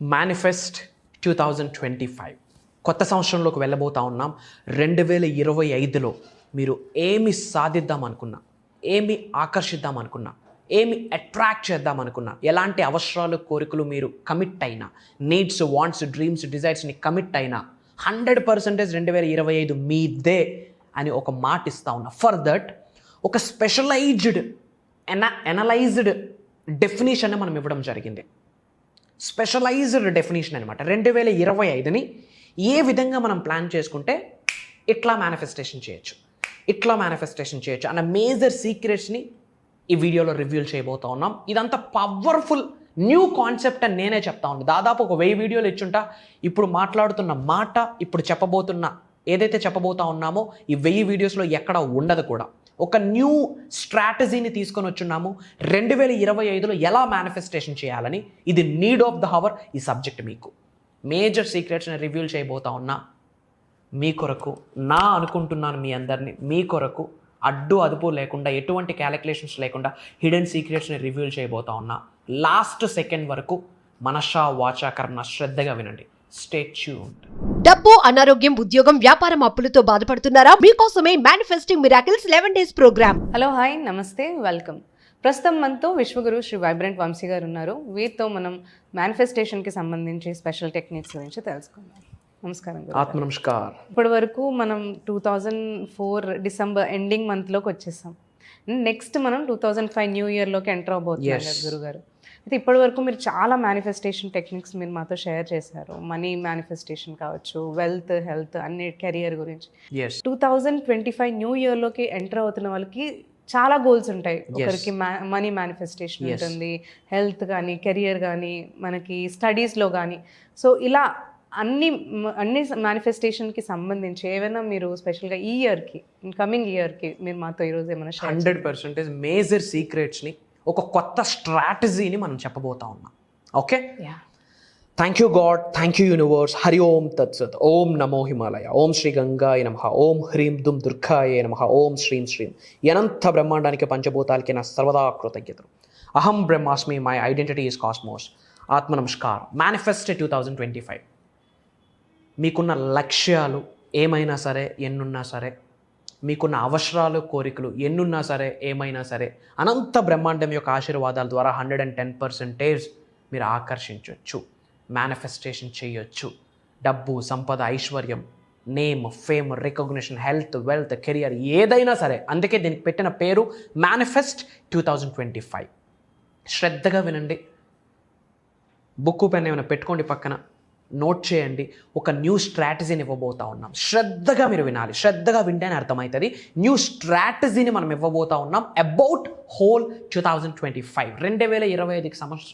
Manifest 2025 కొత్త సంవత్సరంలోకి వెళ్ళబోతా ఉన్నాం. 2025లో మీరు ఏమి సాధిద్దాం అనుకున్నా, ఏమి ఆకర్షిద్దాం అనుకున్నా, ఏమి అట్రాక్ట్ చేద్దాం అనుకున్నా, ఎలాంటి అవసరాలు కోరికలు మీరు కమిట్ అయినా, నీడ్స్, వాంట్స్, డ్రీమ్స్, డిజైర్స్ని కమిట్ అయినా 100% 2025 మీదే అని ఒక మాట ఇస్తా ఉన్నా. ఫర్ దట్ ఒక స్పెషలైజ్డ్ అనలైజ్డ్ డెఫినేషన్ మనం ఇవ్వడం జరిగింది. స్పెషలైజ్డ్ డెఫినేషన్ అనమాట. 2025ని ఏ విధంగా మనం ప్లాన్ చేసుకుంటే ఇట్లా మేనిఫెస్టేషన్ చేయొచ్చు అన్న మేజర్ సీక్రెట్స్ని ఈ వీడియోలో రివ్యూల్ చేయబోతా ఉన్నాం. ఇదంతా పవర్ఫుల్ న్యూ కాన్సెప్ట్ అని నేనే చెప్తా ఉన్నాను. దాదాపు ఒక 1000 వీడియోలు ఇచ్చుంటా. ఇప్పుడు మాట్లాడుతున్న మాట, ఇప్పుడు ఏదైతే చెప్పబోతా ఉన్నామో ఈ 1000 వీడియోస్లో ఎక్కడ ఉండదు కూడా. ఒక న్యూ స్ట్రాటజీని తీసుకొని వచ్చున్నాము. 2025లో ఎలా మేనిఫెస్టేషన్ చేయాలని. ఇది నీడ్ ఆఫ్ ద హవర్. ఈ సబ్జెక్ట్ మీకు మేజర్ సీక్రెట్స్ని రివ్యూల్ చేయబోతా ఉన్నా. మీ కొరకు అనుకుంటున్నాను, మీ అందరినీ మీ కొరకు అడ్డు అదుపు లేకుండా, ఎటువంటి క్యాలిక్యులేషన్స్ లేకుండా హిడెన్ సీక్రెట్స్ని రివ్యూల్ చేయబోతా ఉన్నా. లాస్ట్ సెకండ్ వరకు మనషా వాచా కర్మ శ్రద్ధగా వినండి. Stay tuned. డబ్బు, అనారోగ్యం, ఉద్యోగం, వ్యాపారం, అప్పులతో బాధపడుతున్నారా? మీకోసమే manifesting miracles 11 days programme. Hello, hi, నమస్తే, వెల్కమ్. ప్రస్తుతం మనతో విశ్వగురు శ్రీ వైబ్రెంట్ వంశీ గారు ఉన్నారు. వీరితో మనం మేనిఫెస్టేషన్కి సంబంధించి స్పెషల్ టెక్నిక్స్ గురించి తెలుసుకుందాం. నమస్కారం. ఆత్మ నమస్కార్. ఇప్పటి వరకు మనం 2004 డిసెంబర్ ఎండింగ్ మంత్లోకి వచ్చేసాం. నెక్స్ట్ మనం 2005 న్యూ ఇయర్లోకి ఎంటర్ అవబోతున్నాం గురుగారు. అయితే ఇప్పటి వరకు మీరు చాలా మేనిఫెస్టేషన్ టెక్నిక్స్ మీరు మాతో షేర్ చేశారు. మనీ మేనిఫెస్టేషన్ కావచ్చు, వెల్త్, హెల్త్, అన్ని కెరియర్ గురించి. 2025 న్యూ ఇయర్లోకి ఎంటర్ అవుతున్న వాళ్ళకి చాలా గోల్స్ ఉంటాయి. ఒకరికి మనీ మేనిఫెస్టేషన్ ఉంటుంది, హెల్త్ కానీ, కెరియర్ కానీ, మనకి స్టడీస్లో కానీ. సో ఇలా అన్ని మేనిఫెస్టేషన్కి సంబంధించి ఏమైనా మీరు స్పెషల్గా ఈ ఇయర్కి, కమింగ్ ఇయర్కి మీరు మాతో ఈరోజు ఏమైనా 100% మేజర్ సీక్రెట్స్ని, ఒక కొత్త స్ట్రాటజీని మనం చెప్పబోతా ఉన్నాం. Okay, thank you God, thank you universe. Hari Om తత్సత్. ఓం నమో హిమాలయ. ఓం శ్రీ గంగాయ నమః. ఓం హ్రీం దుమ్ దుర్గాయ నమః. ఓం శ్రీం శ్రీం. అనంత బ్రహ్మాండానికి, పంచభూతాలకి నా సర్వదా కృతజ్ఞతలు. అహం బ్రహ్మాస్మి, మై ఐడెంటిటీ ఈజ్ కాస్మోస్. ఆత్మ నమస్కార్. మేనిఫెస్ట్ 2025. మీకున్న లక్ష్యాలు ఏమైనా సరే, ఎన్నున్నా సరే, మీకున్న అవసరాలు, కోరికలు ఎన్నున్నా సరే, ఏమైనా సరే, అనంత బ్రహ్మాండం యొక్క ఆశీర్వాదాల ద్వారా 110% మీరు ఆకర్షించవచ్చు, మేనిఫెస్టేషన్ చేయొచ్చు. డబ్బు, సంపద, ఐశ్వర్యం, name, fame, recognition, health, wealth, career ఏదైనా సరే. అందుకే దీనికి పెట్టిన పేరు మేనిఫెస్ట్ 2025. శ్రద్ధగా వినండి. బుక్కు పెన్ ఏమైనా పెట్టుకోండి, పక్కన నోట్ చేయండి. ఒక న్యూ స్ట్రాటజీని ఇవ్వబోతా ఉన్నాం. శ్రద్ధగా మీరు వినాలి. శ్రద్ధగా వింటేనే అర్థమవుతుంది. న్యూ స్ట్రాటజీని మనం ఇవ్వబోతా ఉన్నాం అబౌట్ హోల్ 2025. 2025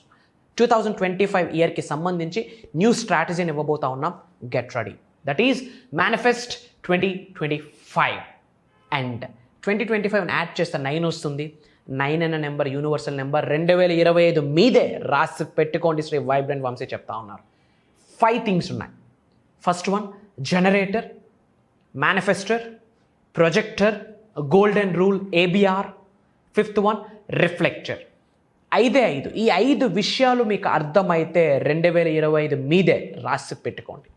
2025 ఇయర్కి సంబంధించి న్యూ స్ట్రాటజీని ఇవ్వబోతా ఉన్నాం. Get ready. That is manifest 2025. And 2025 add చేస్తే 9 వస్తుంది. 9 అన్న నెంబర్ యూనివర్సల్ నెంబర్. 2025 మీదే రాసి పెట్టుకోండి. శ్రీ వైబ్రెంట్ వంశీ చెప్తా ఉన్నారు. 5 థింగ్స్ ఉన్నాయి. First one generator, manifester, projector, golden rule, ABR. Fifth one reflector. 5 ఈ 5 విషయాలు మీకు అర్థమైతే 2025 మీదే రాసి పెట్టుకోండి.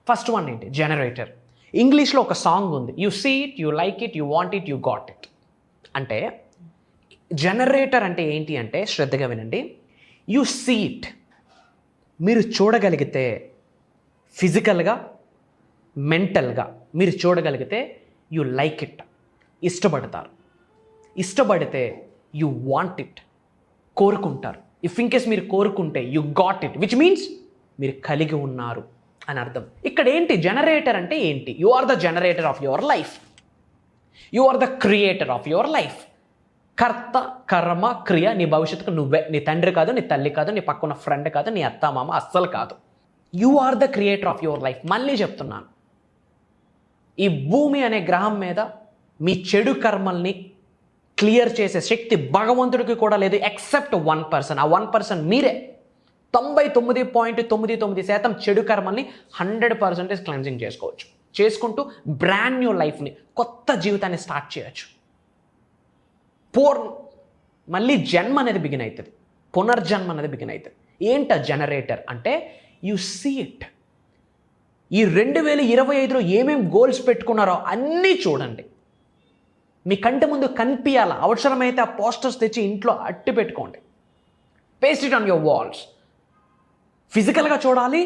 ఫస్ట్ వన్ ఏంటి? జనరేటర్. ఇంగ్లీష్లో ఒక సాంగ్ ఉంది, you see it, you like it, you want it, you got it. అంటే జనరేటర్ అంటే ఏంటి అంటే, శ్రద్ధగా వినండి. యు సీ ఇట్, మీరు చూడగలిగితే, ఫిజికల్గా, మెంటల్గా మీరు చూడగలిగితే, యు లైక్ ఇట్, ఇష్టపడతారు. ఇష్టపడితే యు వాంట్ ఇట్, కోరుకుంటారు. ఇఫ్ ఇన్కేస్ మీరు కోరుకుంటే you got it, which means మీరు కలిగి ఉన్నారు అని అర్థం. ఇక్కడ ఏంటి జనరేటర్ అంటే ఏంటి? You are the generator of your life. You are the creator of your life. కర్త, కర్మ, క్రియ. నీ భవిష్యత్తుకు నువ్వే. నీ తండ్రి కాదు, నీ తల్లి కాదు, నీ పక్కన ఫ్రెండ్ కాదు, నీ అత్త మామ అస్సలు కాదు. You are the creator of your life. మళ్ళీ చెప్తున్నాను, ఈ భూమి అనే గ్రహం మీద మీ చెడు కర్మల్ని క్లియర్ చేసే శక్తి భగవంతుడికి కూడా లేదు, ఎక్సెప్ట్ 1%. ఆ 1% మీరే. 99.99% చెడు కర్మల్ని 100% క్లెన్జింగ్ చేసుకోవచ్చు. చేసుకుంటూ బ్రాండ్ న్యూ లైఫ్ని, కొత్త జీవితాన్ని స్టార్ట్ చేయొచ్చు. మళ్ళీ జన్మ అనేది బిగిన్ అవుతుంది, పునర్జన్మ అనేది బిగిన్ అవుతుంది. ఏంట జనరేటర్ అంటే, యు సీ ఇట్. ఈ 2025లో ఏమేం గోల్స్ పెట్టుకున్నారో అన్నీ చూడండి. మీ కంటి ముందు కనిపించాల. అవసరమైతే ఆ పోస్టర్స్ తెచ్చి ఇంట్లో అట్టి పెట్టుకోండి. Paste it on your walls. ఫిజికల్గా చూడాలి,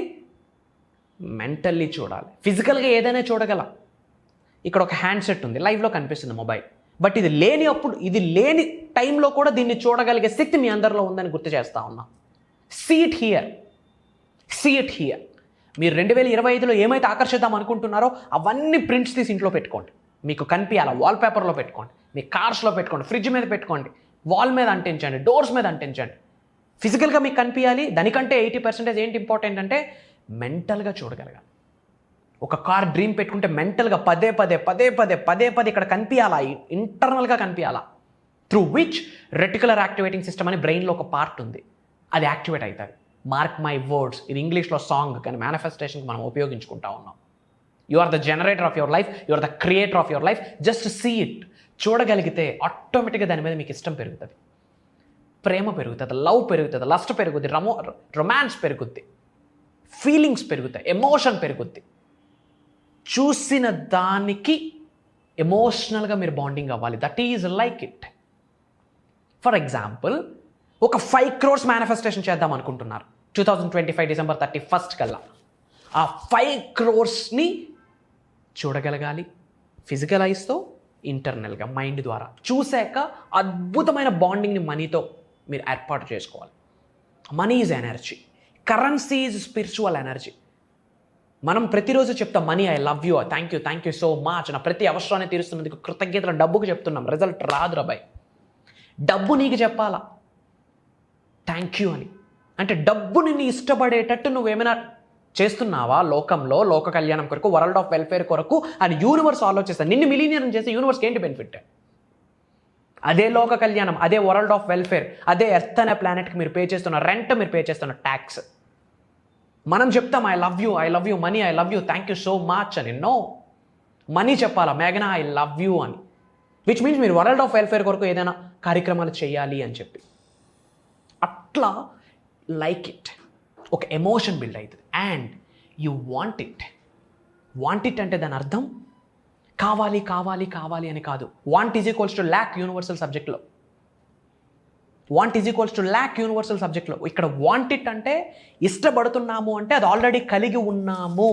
మెంటల్లీ చూడాలి. ఫిజికల్గా ఏదైనా చూడగల. ఇక్కడ ఒక హ్యాండ్ సెట్ ఉంది, లైవ్లో కనిపిస్తుంది మొబైల్. బట్ ఇది లేని టైంలో కూడా దీన్ని చూడగలిగే శక్తి మీ అందరిలో ఉందని గుర్తు చేస్తా ఉన్నా. See it here. మీరు 2025లో ఏమైతే ఆకర్షిద్దాం అనుకుంటున్నారో అవన్నీ ప్రింట్స్ తీసి ఇంట్లో పెట్టుకోండి. మీకు కనిపించాల. వాల్పేపర్లో పెట్టుకోండి, మీ కార్స్లో పెట్టుకోండి, ఫ్రిడ్జ్ మీద పెట్టుకోండి, వాల్ మీద అంటించండి, డోర్స్ మీద అంటించండి. ఫిజికల్గా మీకు కనిపించాలి. దానికంటే 80% ఏంటి ఇంపార్టెంట్ అంటే మెంటల్గా చూడగలగాలి. ఒక కార్ డ్రీమ్ పెట్టుకుంటే మెంటల్గా పదే పదే ఇక్కడ కనిపించాలా, ఇంటర్నల్గా కనిపించాలా. Through which reticular activating system అని బ్రెయిన్లో ఒక పార్ట్ ఉంది, అది యాక్టివేట్ అవుతుంది. మార్క్ మై వర్డ్స్, ఇది ఇంగ్లీష్లో సాంగ్, కానీ మేనిఫెస్టేషన్కి మనం ఉపయోగించుకుంటా ఉన్నాం. You are the generator of your life, you are the creator of your life. Just see it. చూడగలిగితే ఆటోమేటిక్గా దాని మీద మీకు ఇష్టం పెరుగుతుంది, ప్రేమ పెరుగుతుంది, లవ్ పెరుగుతుంది, లస్ట్ పెరుగుద్ది, రొమాన్స్ పెరుగుద్ది, ఫీలింగ్స్ పెరుగుతాయి, ఎమోషన్ పెరుగుద్ది. చూసిన దానికి ఎమోషనల్గా మీరు బాండింగ్ అవ్వాలి. That is like it. For example, ఒక 5 crores మేనిఫెస్టేషన్ చేద్దాం అనుకుంటున్నారు 2025 December 31st కల్లా. ఆ 5 crores చూడగలగాలి, ఫిజికల్ ఐస్తో, ఇంటర్నల్గా మైండ్ ద్వారా. చూశాక అద్భుతమైన బాండింగ్ని మనీతో మీరు ఏర్పాటు చేసుకోవాలి. Money is energy, currency is spiritual energy. మనం ప్రతిరోజు చెప్తాం, money I love you, thank you so much, నా ప్రతి అవసరాన్ని తీరుస్తున్నందుకు కృతజ్ఞతలు. డబ్బుకు చెప్తున్నాం, రిజల్ట్ రాదు రాబాయ్. డబ్బు నీకు చెప్పాలా థ్యాంక్ యూ అని. అంటే డబ్బు నిన్ను ఇష్టపడేటట్టు నువ్వేమైనా చేస్తున్నావా లోకంలో, లోక కళ్యాణం కొరకు, వరల్డ్ ఆఫ్ వెల్ఫేర్ కొరకు అని యూనివర్స్ ఆలోచిస్తాను. నిన్ను మిలీనియర్ చేస్తే యూనివర్స్కి ఏంటి బెనిఫిట్? అదే లోక కళ్యాణం, అదే వరల్డ్ ఆఫ్ వెల్ఫేర్, అదే ఎర్త్ అనే ప్లానెట్కి మీరు పే చేస్తున్న రెంట్, మీరు పే చేస్తున్న ట్యాక్స్. మనం చెప్తాం I love you money, I love you, thank you so much అని. నో, మనీ చెప్పాలా మేఘనా ఐ లవ్ యూ అని. విచ్ మీన్స్ మీరు వరల్డ్ ఆఫ్ వెల్ఫేర్ కొరకు ఏదైనా కార్యక్రమాలు చేయాలి అని చెప్పి. అట్లా లైక్ ఇట్, ఒక ఎమోషన్ బిల్డ్ అవుతుంది. అండ్ యూ వాంట్ ఇట్ అంటే దాని అర్థం కావాలి అని కాదు. Want is equals to lakh universal సబ్జెక్ట్లో. ఇక్కడ వాంట్ ఇట్ అంటే ఇష్టపడుతున్నాము అంటే అది ఆల్రెడీ కలిగి ఉన్నాము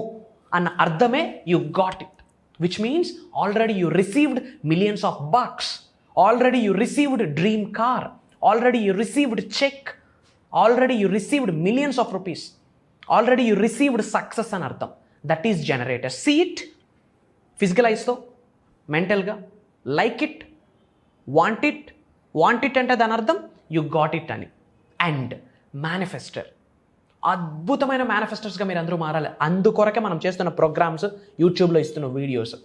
అన్న అర్థమే you got it. Which means already you received millions of bucks, already you received dream car, already you received cheque, already you received millions of rupees, already you received success అని అర్థం. That is generator. See it physical ఐస్తో, మెంటల్గా. Like it, want it అంటే దాని అర్థం you got it అని. And manifester, అద్భుతమైన మేనిఫెస్టర్స్గా మీరు అందరూ మారాలి. అందుకొరకే మనం చేస్తున్న ప్రోగ్రామ్స్, యూట్యూబ్లో ఇస్తున్న వీడియోస్.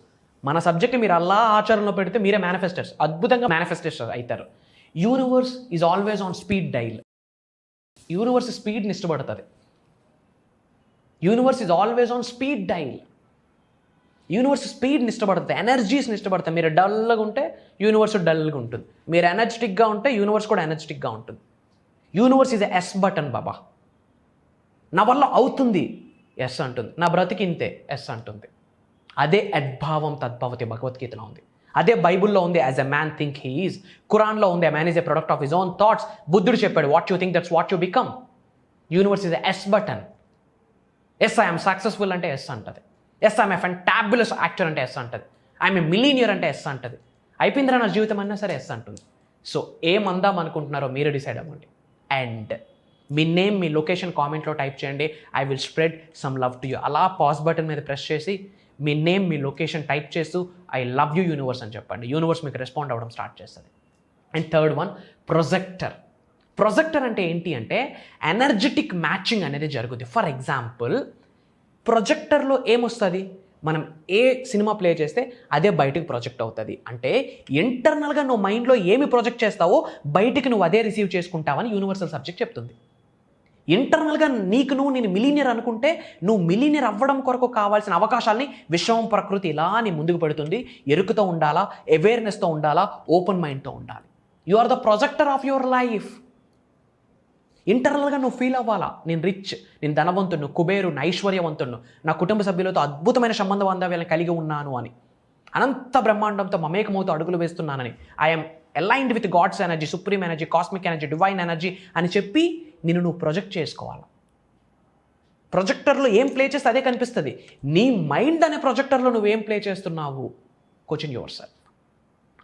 మన సబ్జెక్ట్ మీరు అలా ఆచరణలో పెడితే మీరే మేనిఫెస్టర్స్, అద్భుతంగా మేనిఫెస్టర్స్ అవుతారు. Universe is always on speed dial. Universe స్పీడ్ని ఇష్టపడుతుంది. Universe is always on speed dial. Universe స్పీడ్ని ఇష్టపడుతుంది, ఎనర్జీస్ని ఇష్టపడుతుంది. మీరు డల్గా ఉంటే యూనివర్స్ డల్గా ఉంటుంది, మీరు ఎనర్జెటిక్గా ఉంటే యూనివర్స్ కూడా ఎనర్జెటిక్గా ఉంటుంది. యూనివర్స్ ఈజ్ ఎస్ బటన్ బాబా. నా వల్ల అవుతుంది ఎస్ అంటుంది, నా బ్రతికింతే ఎస్ అంటుంది. అదే అద్భావం తద్భవతి భగవద్గీతలో ఉంది, అదే బైబుల్లో ఉంది. As a man think he is, ఖురాన్లో ఉంది, a man is a product of his own thoughts. బుద్ధుడు చెప్పాడు, what you think that's what you become. Universe is a yes button. Yes I'm successful అంటే ఎస్ అంటది. Yes I'm a fantabulous actor అంటే yes అంటది. I'm a millionaire అంటే yes అంటది. అయిపోయిందిరా నా జీవితం అన్నా సరే ఎస్ అంటుంది. సో ఏమందాం అనుకుంటున్నారో మీరు డిసైడ్ అవ్వండి. And me name, me location కామెంట్లో టైప్ చేయండి. I will spread some love to you. అలా పాజ్ బటన్ మీద ప్రెస్ చేసి మీ నేమ్, మీ లొకేషన్ టైప్ చేస్తూ ఐ లవ్ యూ యూనివర్స్ అని చెప్పండి. యూనివర్స్ మీకు రెస్పాండ్ అవ్వడం స్టార్ట్ చేస్తుంది. అండ్ థర్డ్ వన్, ప్రొజెక్టర్ అంటే ఏంటి అంటే ఎనర్జెటిక్ మ్యాచింగ్ అనేది జరుగుతుంది. ఫర్ ఎగ్జాంపుల్, ప్రొజెక్టర్లో ఏమొస్తుంది, మనం ఏ సినిమా ప్లే చేస్తే అదే బయటకు ప్రొజెక్ట్ అవుతుంది. అంటే ఇంటర్నల్గా నువ్వు మైండ్లో ఏమి ప్రొజెక్ట్ చేస్తావో బయటికి నువ్వు అదే రిసీవ్ చేసుకుంటావని యూనివర్సల్ సబ్జెక్ట్ చెప్తుంది. ఇంటర్నల్గా నేను మిలీనియర్ అనుకుంటే నువ్వు మిలీనియర్ అవ్వడం కొరకు కావాల్సిన అవకాశాలని విశ్వం, ప్రకృతి ఇలా నీ ముందుకు పెడుతుంది. ఎరుకుతో ఉండాలా, అవేర్నెస్తో ఉండాలా, ఓపెన్ మైండ్తో ఉండాలి. You are the projector of your life. ఇంటర్నల్గా నువ్వు ఫీల్ అవ్వాలా, నేను రిచ్, నేను ధనవంతుడు, కుబేరుని, ఐశ్వర్యవంతుడు, నా కుటుంబ సభ్యులతో అద్భుతమైన సంబంధ బాంధవ్యాలను కలిగి ఉన్నాను అని, అనంత బ్రహ్మాండంతో మమేకమవుతూ అడుగులు వేస్తున్నానని, I'm aligned with God's energy, supreme energy, cosmic energy, divine energy అని చెప్పి నిన్ను నువ్వు ప్రొజెక్ట్ చేసుకోవాలి. ప్రొజెక్టర్లో ఏం ప్లే చేస్తే అదే కనిపిస్తుంది. నీ మైండ్ అనే ప్రొజెక్టర్లో నువ్వేం ప్లే చేస్తున్నావు? Question your self.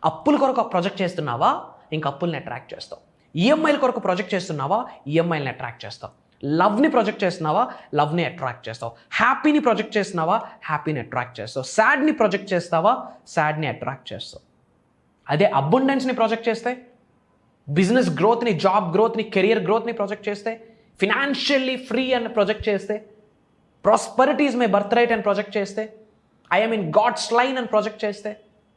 అప్పుల కొరకు ప్రొజెక్ట్ చేస్తున్నావా? ఇంక అప్పుల్ని అట్రాక్ట్ చేస్తావు. ఈఎంఐల కొరకు ప్రొజెక్ట్ చేస్తున్నావా? ఈఎంఐని అట్రాక్ట్ చేస్తావు. లవ్ని ప్రొజెక్ట్ చేస్తున్నావా? లవ్ని అట్రాక్ట్ చేస్తావు. హ్యాపీని ప్రొజెక్ట్ చేస్తున్నావా? హ్యాపీని అట్రాక్ట్ చేస్తావు. సాడ్ని ప్రొజెక్ట్ చేస్తావా? సాడ్ని అట్రాక్ట్ చేస్తావు. అదే అబండెన్స్ని ప్రొజెక్ట్ చేస్తే, బిజినెస్ గ్రోత్ని, జాబ్ గ్రోత్ని, కెరియర్ గ్రోత్ని ప్రొజెక్ట్ చేస్తే, ఫినాన్షియల్లీ ఫ్రీ అని ప్రొజెక్ట్ చేస్తే, prosperity is my birthright అని ప్రొజెక్ట్ చేస్తే, ఐఎమ్ ఇన్ గాడ్స్ లైన్ అని ప్రొజెక్ట్ చేస్తే,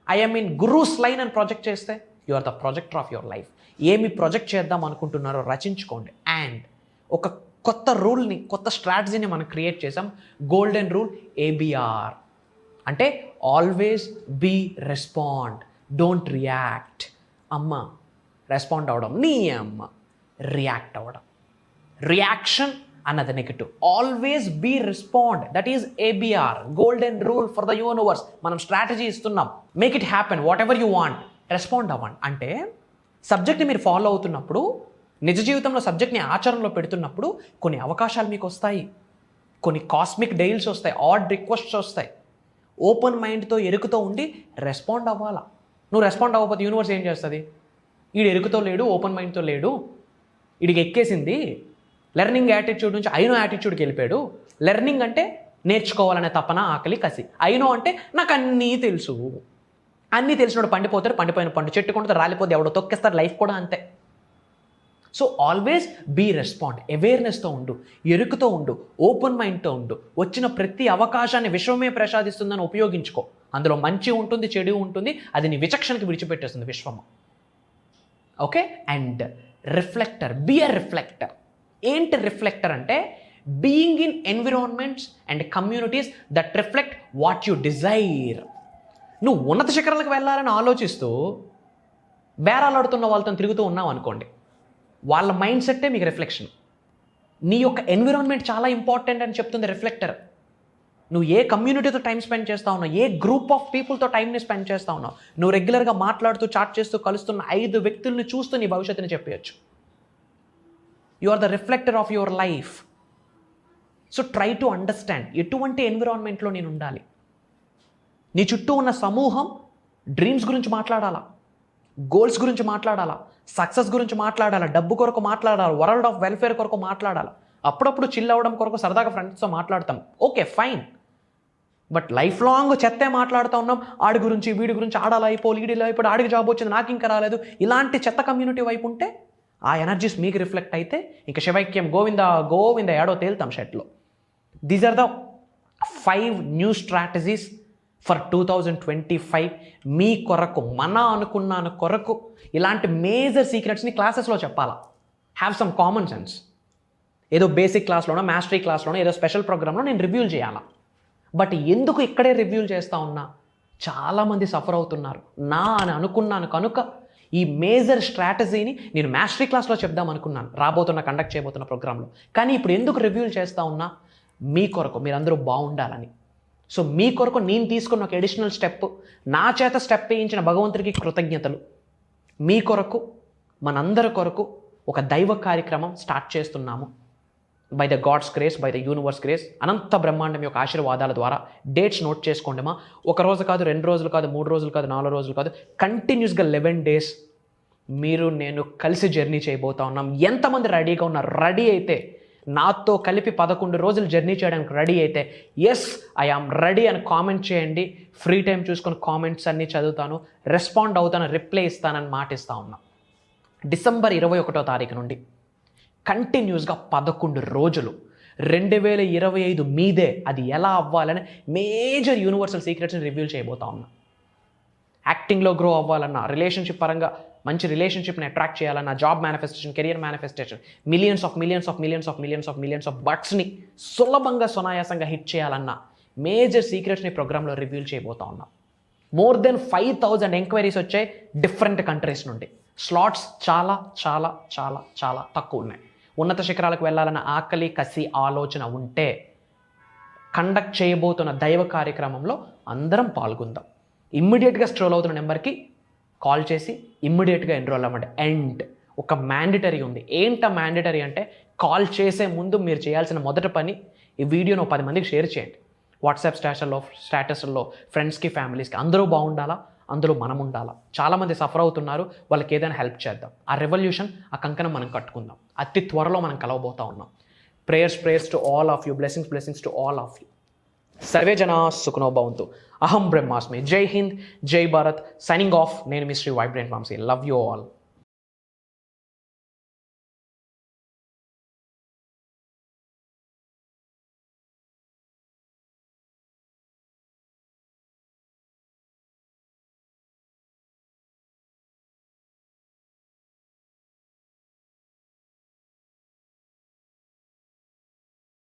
ఐఎమ్ ఇన్ గురూస్ లైన్ అని ప్రొజెక్ట్ చేస్తే, you are the projector of your life. ఏమి ప్రొజెక్ట్ చేద్దాం అనుకుంటున్నారో రచించుకోండి. అండ్ ఒక కొత్త రూల్ని, కొత్త స్ట్రాటజీని మనం క్రియేట్ చేసాం. గోల్డెన్ రూల్ ABR అంటే always be respond, don't react. అమ్మ రెస్పాండ్ అవ్వడం, నీ అమ్మ రియాక్ట్ అవ్వడం. రియాక్షన్ అన్నది negative. Always be respond, that is ABR, golden rule for the universe. మనం స్ట్రాటజీ ఇస్తున్నాం. Make it happen, whatever you want, respond అవ్వండి. అంటే సబ్జెక్ట్ని మీరు ఫాలో అవుతున్నప్పుడు, నిజ జీవితంలో సబ్జెక్ట్ని ఆచరణలో పెడుతున్నప్పుడు కొన్ని అవకాశాలు మీకు వస్తాయి, కొన్ని కాస్మిక్ డైల్స్ వస్తాయి, ఆడ్ రిక్వెస్ట్స్ వస్తాయి. ఓపెన్ మైండ్తో ఎరుకుతో ఉండి రెస్పాండ్ అవ్వాలా. నువ్వు రెస్పాండ్ అవ్వకపోతే యూనివర్స్ ఏం చేస్తుంది? వీడు ఎరుకుతో లేడు, ఓపెన్ మైండ్తో లేడు, వీడికి ఎక్కేసింది, లెర్నింగ్ యాటిట్యూడ్ నుంచి ఐనో యాటిట్యూడ్కి వెళ్ళిపోయాడు. లెర్నింగ్ అంటే నేర్చుకోవాలనే తపన, ఆకలి, కసి. ఐనో అంటే నాకు అన్నీ తెలుసు. అన్నీ తెలిసినోడు పండిపోతాడు, పండిపోయిన పండు చెట్టుకుంటే రాలిపోతే ఎవడో తొక్కేస్తాడు. లైఫ్ కూడా అంతే. సో ఆల్వేస్ బీ రెస్పాండ్, అవేర్నెస్తో ఉండు, ఎరుకుతో ఉండు, ఓపెన్ మైండ్తో ఉండు. వచ్చిన ప్రతి అవకాశాన్ని విశ్వమే ప్రసాదిస్తుందని ఉపయోగించుకో. అందులో మంచి ఉంటుంది, చెడు ఉంటుంది, అది నీ విచక్షణకి విడిచిపెట్టేస్తుంది విశ్వము. Okay. And reflector, be a reflector. ఏంటి రిఫ్లెక్టర్ అంటే? Being in environments and communities that reflect what you desire. నువ్వు ఉన్నత శిఖరాలకు వెళ్ళాలని ఆలోచిస్తూ బేరాలాడుతున్న వాళ్ళతో తిరుగుతూ ఉన్నావు అనుకోండి, వాళ్ళ మైండ్ సెట్టే మీకు రిఫ్లెక్షన్. నీ యొక్క ఎన్విరాన్మెంట్ చాలా ఇంపార్టెంట్ అని చెప్తుంది రిఫ్లెక్టర్. నువ్వు ఏ కమ్యూనిటీతో టైం స్పెండ్ చేస్తా ఉన్నావు, ఏ గ్రూప్ ఆఫ్ పీపుల్తో టైంని స్పెండ్ చేస్తా ఉన్నావు, నువ్వు రెగ్యులర్గా మాట్లాడుతూ చాట్ చేస్తూ కలుస్తున్న 5 వ్యక్తుల్ని చూస్తూ నీ భవిష్యత్తుని చెప్పవచ్చు. You are the reflector of your life. So try to understand ఎటువంటి ఎన్విరాన్మెంట్లో నేను ఉండాలి. నీ చుట్టూ ఉన్న సమూహం డ్రీమ్స్ గురించి మాట్లాడాలా, గోల్స్ గురించి మాట్లాడాలా, సక్సెస్ గురించి మాట్లాడాలా, డబ్బు కొరకు మాట్లాడాలి, వరల్డ్ ఆఫ్ వెల్ఫేర్ కొరకు మాట్లాడాలి. అప్పుడప్పుడు చిల్ అవ్వడం కొరకు సరదాగా ఫ్రెండ్స్తో మాట్లాడతాం, okay fine. But life long చెత్తే మాట్లాడుతూ ఉన్నాం. ఆడి గురించి, వీడి గురించి, ఆడాలా అయిపోయి, ఈడిలా అయిపోయి, ఆడికి జాబ్ వచ్చింది, నాకు ఇంకా రాలేదు, ఇలాంటి చెత్త కమ్యూనిటీ వైపు ఉంటే ఆ ఎనర్జీస్ మీకు రిఫ్లెక్ట్ అయితే ఇంకా శివైక్యం గోవింద గోవింద ఏడో తేలుతాం షెట్లో. These are the 5 new strategies for 2025. మీ కొరకు, మన అనుకున్నాను కొరకు ఇలాంటి మేజర్ సీక్రెట్స్ని క్లాసెస్లో చెప్పాలా. Have some common sense. ఏదో బేసిక్ క్లాస్లోనో, మాస్టరీ క్లాస్లోనో, ఏదో స్పెషల్ ప్రోగ్రాంలో నేను రివ్యూలు చేయాలా. బట్ ఎందుకు ఇక్కడే రివ్యూలు చేస్తూ ఉన్నా? చాలామంది సఫర్ అవుతున్నారు నా అని అనుకున్నాను కనుక ఈ మేజర్ స్ట్రాటజీని నేను మాస్టరీ క్లాస్లో చెప్దాం అనుకున్నాను కండక్ట్ చేయబోతున్న ప్రోగ్రాంలో. కానీ ఇప్పుడు ఎందుకు రివ్యూలు చేస్తూ ఉన్నా? మీ కొరకు, మీరందరూ బాగుండాలని. సో మీ కొరకు నేను తీసుకున్న ఒక అడిషనల్ స్టెప్, నా చేత స్టెప్ వేయించిన భగవంతుడికి కృతజ్ఞతలు. మీ కొరకు, మనందరి కొరకు ఒక దైవ కార్యక్రమం స్టార్ట్ చేస్తున్నాము. By the God's grace, by the universe grace, అనంత బ్రహ్మాండం యొక్క ఆశీర్వాదాల ద్వారా. డేట్స్ నోట్ చేసుకోండిమా. ఒక రోజు కాదు, 2 రోజులు కాదు, 3 రోజులు కాదు, 4 రోజులు కాదు, కంటిన్యూస్గా 11 days మీరు నేను కలిసి జర్నీ చేయబోతా ఉన్నాం. ఎంతమంది రెడీగా ఉన్నారు? రెడీ అయితే నాతో కలిపి 11 రోజులు జర్నీ చేయడానికి రెడీ అయితే ఎస్ ఐ ఆమ్ రెడీ అని కామెంట్ చేయండి. ఫ్రీ టైం చూసుకొని కామెంట్స్ అన్నీ చదువుతాను, రెస్పాండ్ అవుతాను, రిప్లై ఇస్తానని మాటిస్తా ఉన్నా. డిసెంబర్ 21వ తారీఖు నుండి కంటిన్యూస్గా 11 రోజులు 2025 మీదే. అది ఎలా అవ్వాలని మేజర్ యూనివర్సల్ సీక్రెట్స్ని రివీల్ చేయబోతా ఉన్నా. యాక్టింగ్లో గ్రో అవ్వాలన్నా, రిలేషన్షిప్ పరంగా మంచి రిలేషన్షిప్ని అట్రాక్ట్ చేయాలన్నా, job manifestation, career manifestation, millions of బట్స్ని సులభంగా సునాయాసంగా హిట్ చేయాలన్నా మేజర్ సీక్రెట్స్ని ప్రోగ్రాంలో రివీల్ చేయబోతా ఉన్నా. మోర్ దెన్ 5,000 ఎంక్వైరీస్ వచ్చాయి డిఫరెంట్ కంట్రీస్ నుండి. స్లాట్స్ చాలా చాలా చాలా చాలా తక్కువ ఉన్నాయి. ఉన్నత శిఖరాలకు వెళ్ళాలన్న ఆకలి, కసి, ఆలోచన ఉంటే కండక్ట్ చేయబోతున్న దైవ కార్యక్రమంలో అందరం పాల్గొందాం. ఇమ్మీడియట్గా స్ట్రోల్ అవుతున్న నెంబర్కి కాల్ చేసి ఇమ్మీడియట్గా ఎన్రోల్ అవ్వండి. అండ్ ఒక మ్యాండేటరీ ఉంది. ఏంట మ్యాండేటరీ అంటే, కాల్ చేసే ముందు మీరు చేయాల్సిన మొదటి పని, ఈ వీడియోను 10 మందికి షేర్ చేయండి. వాట్సాప్ స్టేటస్లో ఫ్రెండ్స్కి, ఫ్యామిలీస్కి. అందరూ బాగుండాలా, అందులో మనం ఉండాలా. చాలామంది సఫర్ అవుతున్నారు, వాళ్ళకి ఏదైనా హెల్ప్ చేద్దాం. ఆ రెవల్యూషన్, ఆ కంకణం మనం కట్టుకుందాం. అతి త్వరలో మనం కలవబోతా ఉన్నాం. Prayers to all of you. Blessings to all of you. Survey జనా సుఖనో భవంతు. అహం బ్రహ్మాస్మి. జై హింద్, జై భారత్. Signing off. నేను మీ Shri vibrant Vamsi. Love you all.